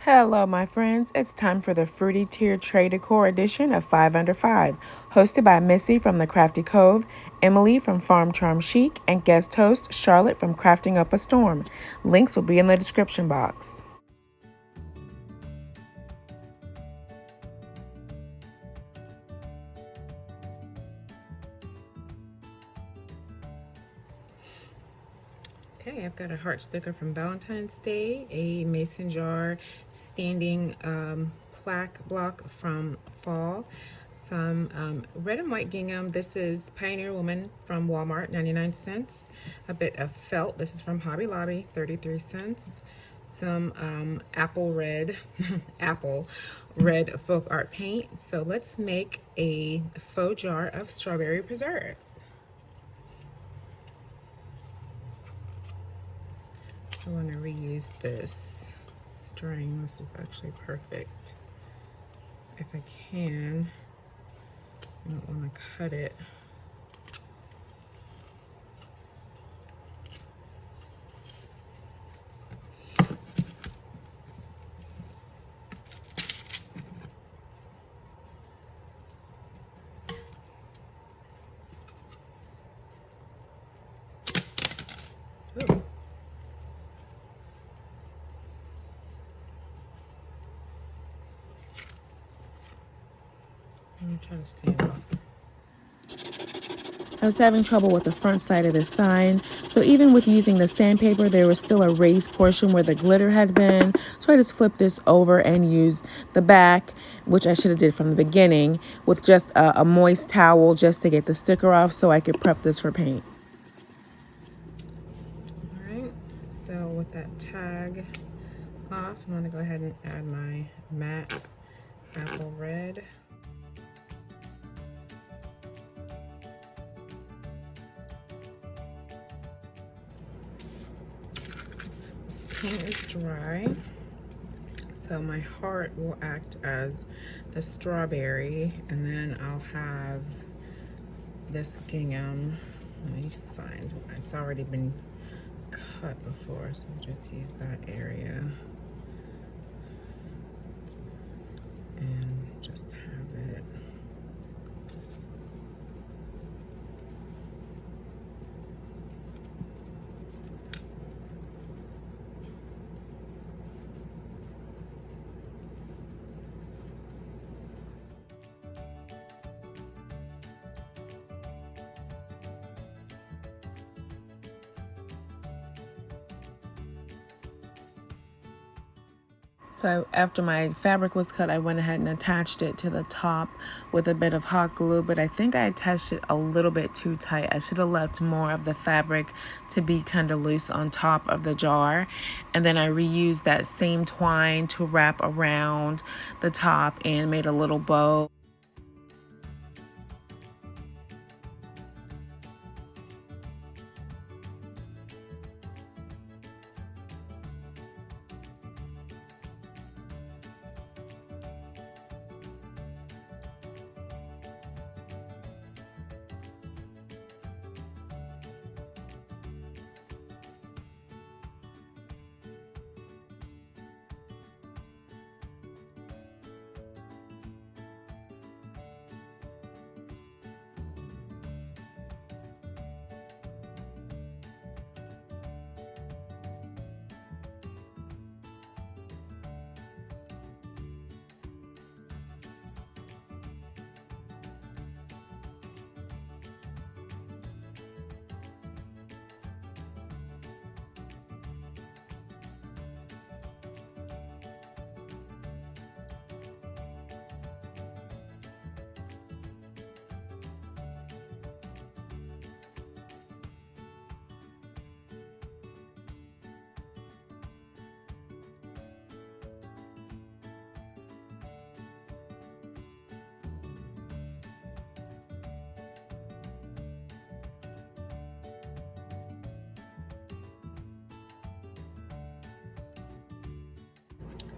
Hello, my friends. It's time for the Fruity Tier Tray Decor edition of 5 Under 5, hosted by Missi from The Crafty Cove, Emily from Farm Charm Chic, and guest host Charlotte from Crafting Up a Storm. Links will be in the description box. Okay, I've got a heart sticker from Valentine's Day, a mason jar standing plaque block from fall, some red and white gingham. This is Pioneer Woman from Walmart, 99 cents. A bit of felt. This is from Hobby Lobby, 33 cents. Some apple red, apple red folk art paint. So let's make a faux jar of strawberry preserves. I want to reuse this string. This is actually perfect. If I can, I don't want to cut it. Ooh. Let me try to stand off. I was having trouble with the front side of the sign, so even with using the sandpaper, there was still a raised portion where the glitter had been. So I just flipped this over and used the back, which I should have did from the beginning, with just a moist towel just to get the sticker off so I could prep this for paint. All right, so with that tag off, I'm gonna go ahead and add my matte apple red. Paint is dry, so my heart will act as the strawberry, and then I'll have this gingham. Let me find, it's already been cut before, so I'll just use that area and just have it. So after my fabric was cut, I went ahead and attached it to the top with a bit of hot glue, but I think I attached it a little bit too tight. I should have left more of the fabric to be kind of loose on top of the jar. And then I reused that same twine to wrap around the top and made a little bow.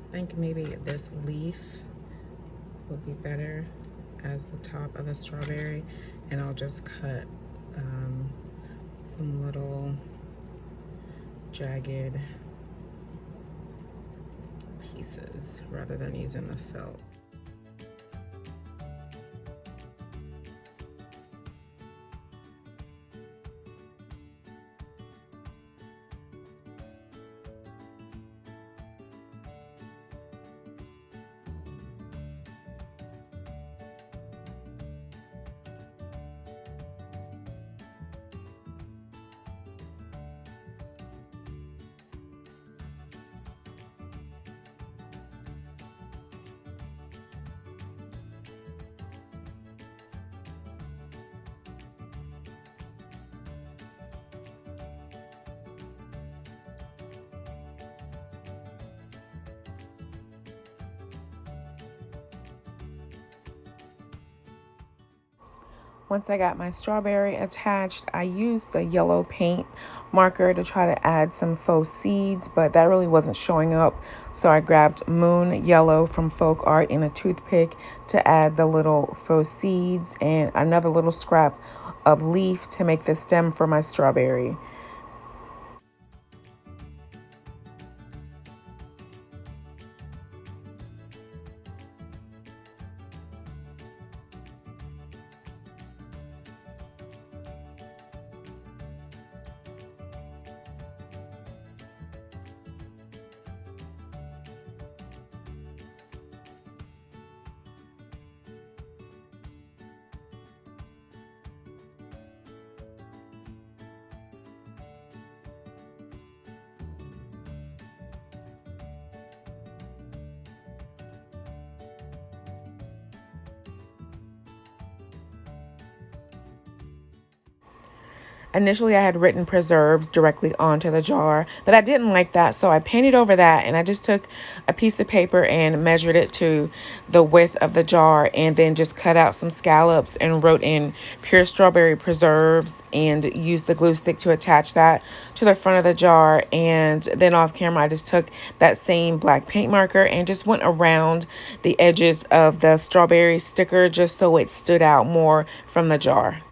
I think maybe this leaf would be better as the top of the strawberry, and I'll just cut some little jagged pieces rather than using the felt. Once I got my strawberry attached, I used the yellow paint marker to try to add some faux seeds, but that really wasn't showing up. So I grabbed Moon Yellow from Folk Art in a toothpick to add the little faux seeds and another little scrap of leaf to make the stem for my strawberry. Initially, I had written preserves directly onto the jar, but I didn't like that, so I painted over that, and I just took a piece of paper and measured it to the width of the jar, and then just cut out some scallops and wrote in pure strawberry preserves and used the glue stick to attach that to the front of the jar. And then off camera, I just took that same black paint marker and just went around the edges of the strawberry sticker just so it stood out more from the jar.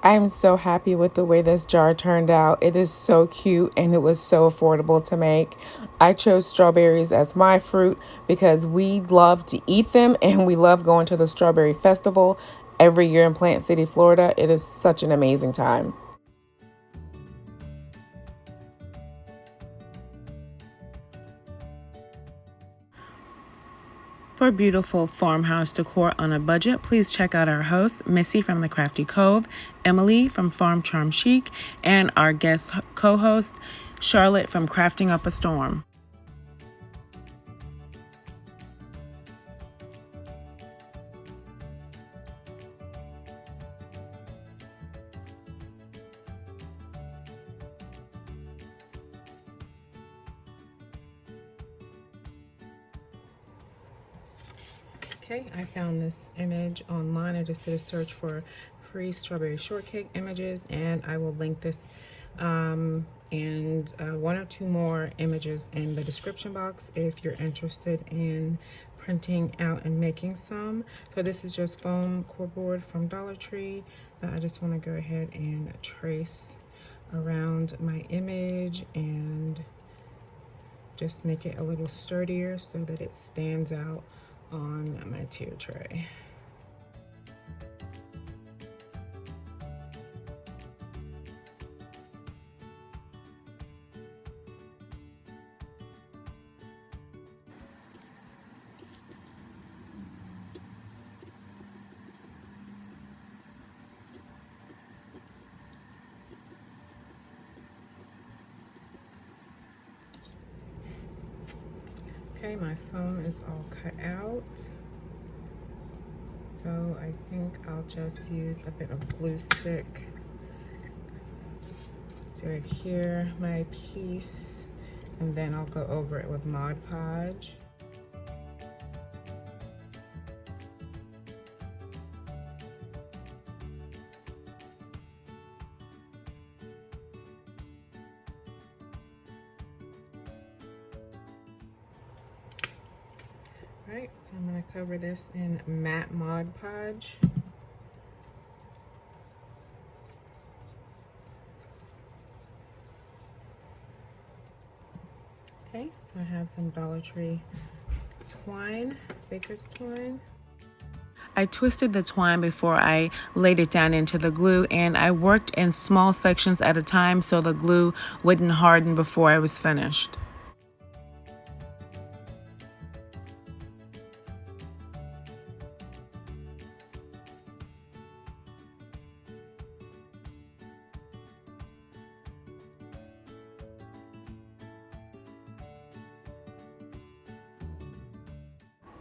I am so happy with the way this jar turned out. It is so cute and it was so affordable to make. I chose strawberries as my fruit because we love to eat them and we love going to the Strawberry Festival every year in Plant City, Florida. It is such an amazing time. For beautiful farmhouse decor on a budget, please check out our hosts, Missy from The Crafty Cove, Emily from Farm Charm Chic, and our guest co-host, Charlotte from Crafting Up a Storm. Okay, I found this image online. I just did a search for free strawberry shortcake images, and I will link this and one or two more images in the description box if you're interested in printing out and making some. So this is just foam cardboard from DollarTree that I just want to go ahead and trace around my image and just make it a little sturdier so that it stands out on my tier tray. Okay, my foam is all cut out. So I think I'll just use a bit of glue stick to adhere my piece, and then I'll go over it with Mod Podge. Alright, so I'm going to cover this in matte Mod Podge. Okay, so I have some DollarTree twine, baker's twine. I twisted the twine before I laid it down into the glue, and I worked in small sections at a time so the glue wouldn't harden before I was finished.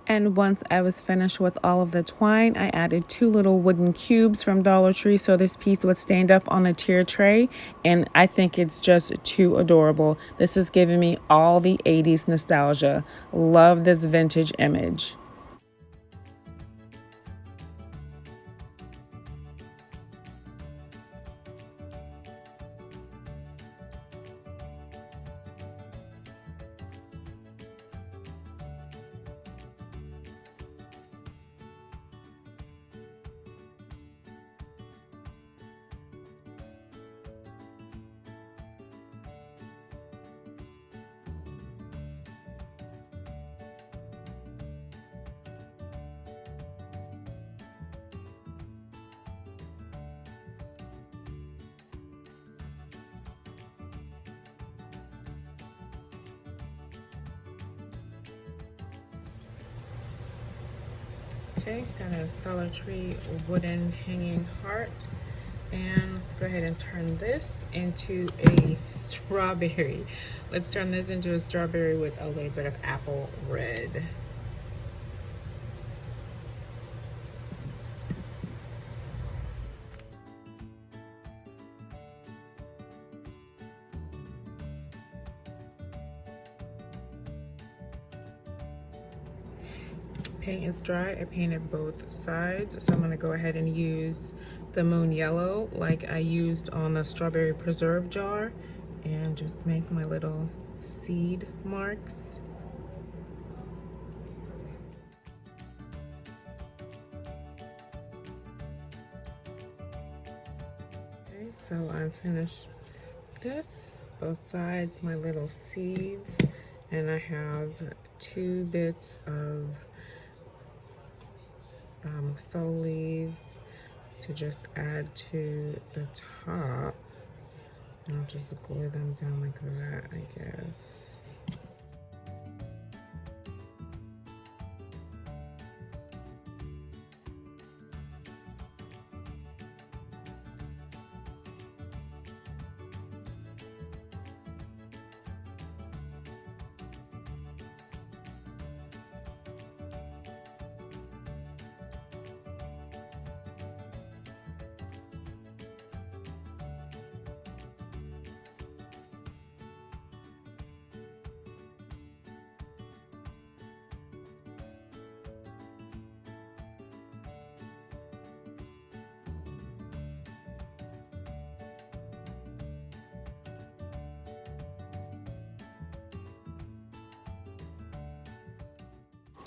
And once I was finished with all of the twine, I added 2 little wooden cubes from Dollar Tree so this piece would stand up on the tier tray. And I think it's just too adorable. This is giving me all the 80s nostalgia. Love this vintage image. Okay, got a Dollar Tree wooden hanging heart. And let's go ahead and turn this into a strawberry. Let's turn this into a strawberry with a little bit of apple red. Paint is dry. I painted both sides, so I'm going to go ahead and use the moon yellow like I used on the strawberry preserve jar and just make my little seed marks. Okay, so I'm finished this, both sides, my little seeds, and I have 2 bits of faux leaves to just add to the top. I'll just glue them down like that, I guess.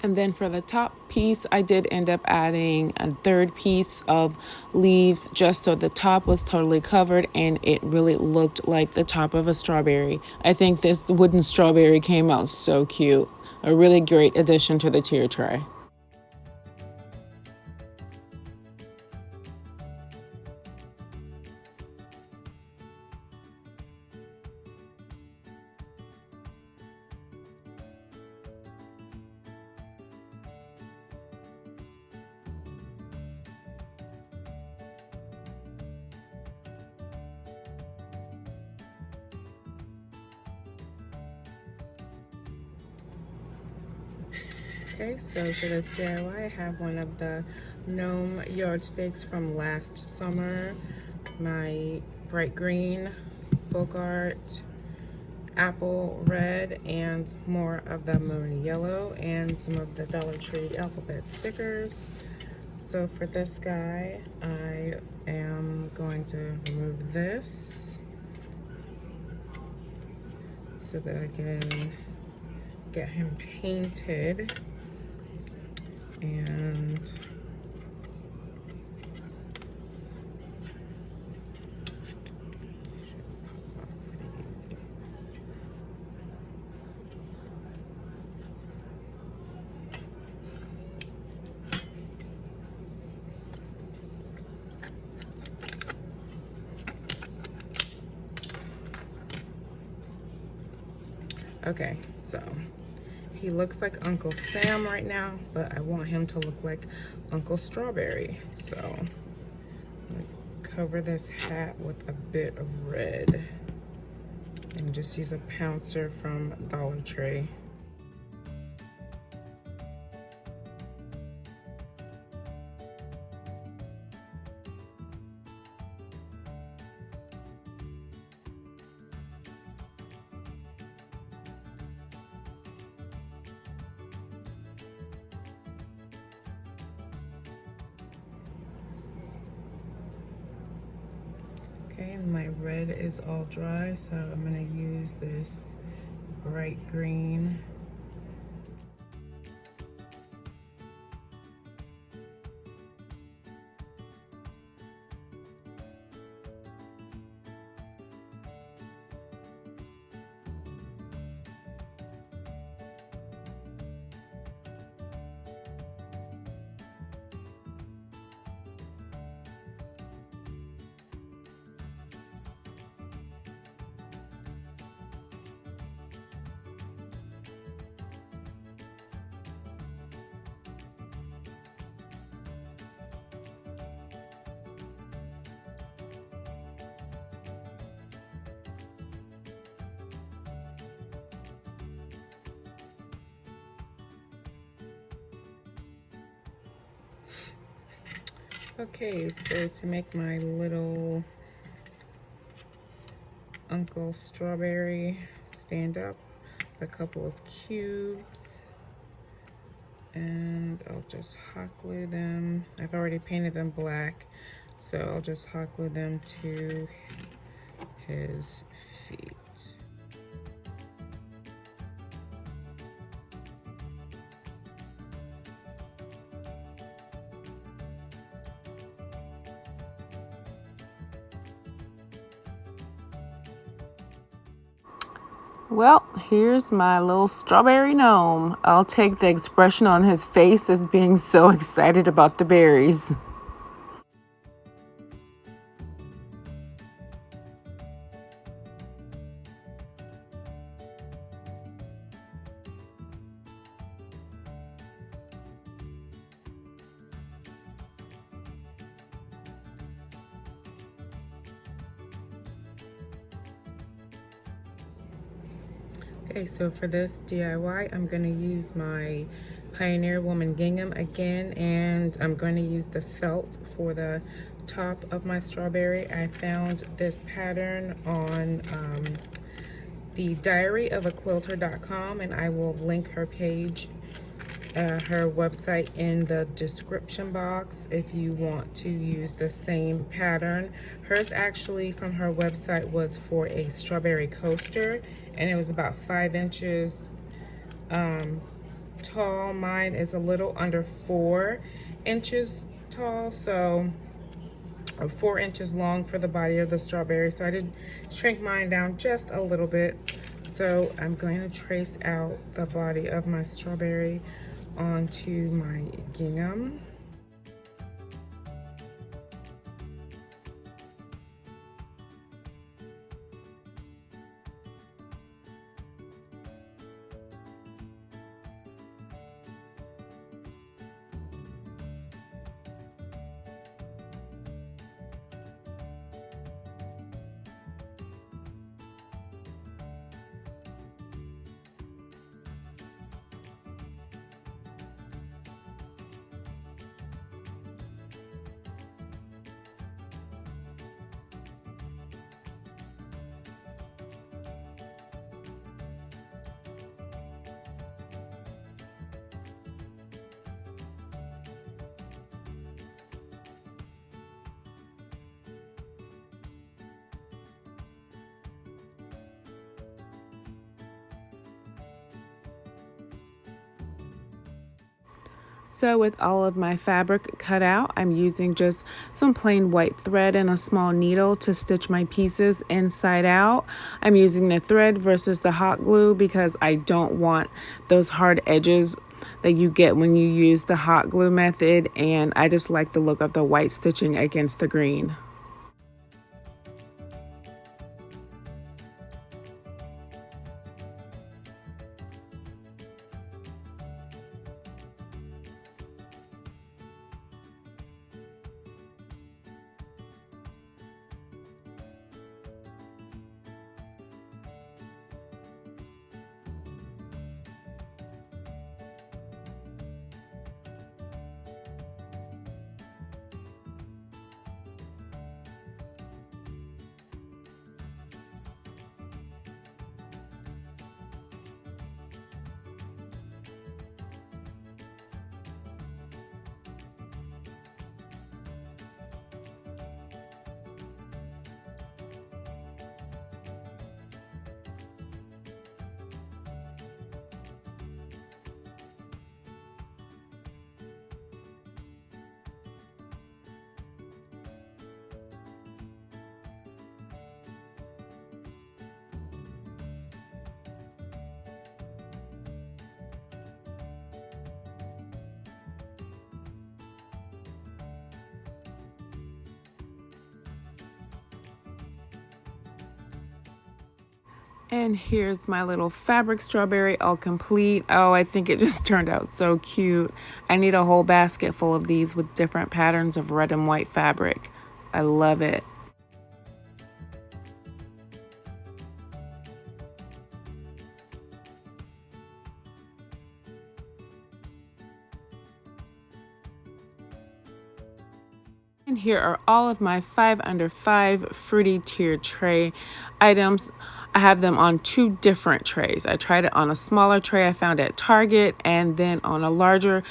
And then for the top piece, I did end up adding a 3rd piece of leaves just so the top was totally covered and it really looked like the top of a strawberry. I think this wooden strawberry came out so cute. A really great addition to the tier tray. Okay, so for this DIY, I have one of the gnome yardsticks from last summer, my bright green, folk art, apple red, and more of the moon yellow, and some of the Dollar Tree alphabet stickers. So for this guy, I am going to remove this so that I can get him painted. And okay, so he looks like Uncle Sam right now, but I want him to look like Uncle Strawberry. So I'm gonna cover this hat with a bit of red and just use a pouncer from DollarTree. Okay, my red is all dry, so I'm gonna use this bright green. Okay, so to make my little Uncle Strawberry stand up, a couple of cubes, and I'll just hot glue them. I've already painted them black, so I'll just hot glue them to his feet. Well, here's my little strawberry gnome. I'll take the expression on his face as being so excited about the berries. Okay, so for this DIY, I'm going to use my Pioneer Woman gingham again, and I'm going to use the felt for the top of my strawberry. I found this pattern on the diary of a quilter.com, and I will link her page, her website in the description box if you want to use the same pattern. Hers actually from her website was for a strawberry coaster, and it was about 5 inches tall. Mine is a little under 4 inches tall, so or 4 inches long for the body of the strawberry. So I did shrink mine down just a little bit. So I'm going to trace out the body of my strawberry onto my gingham. So with all of my fabric cut out, I'm using just some plain white thread and a small needle to stitch my pieces inside out. I'm using the thread versus the hot glue because I don't want those hard edges that you get when you use the hot glue method, and I just like the look of the white stitching against the green. And here's my little fabric strawberry all complete. Oh, I think it just turned out so cute. I need a whole basket full of these with different patterns of red and white fabric. I love it. And here are all of my 5 under 5 fruity tier tray items. I have them on 2 different trays. I tried it on a smaller tray I found at Target, and then on a larger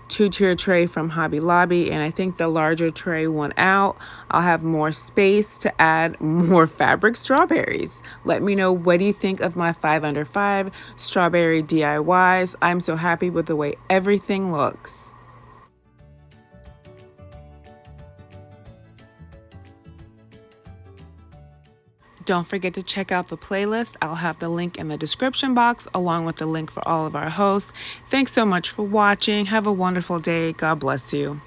2-tier tray from Hobby Lobby, and I think the larger tray won out. I'll have more space to add more fabric strawberries. Let me know, what do you think of my 5 under 5 strawberry DIYs? I'm so happy with the way everything looks. Don't forget to check out the playlist. I'll have the link in the description box along with the link for all of our hosts. Thanks so much for watching. Have a wonderful day. God bless you.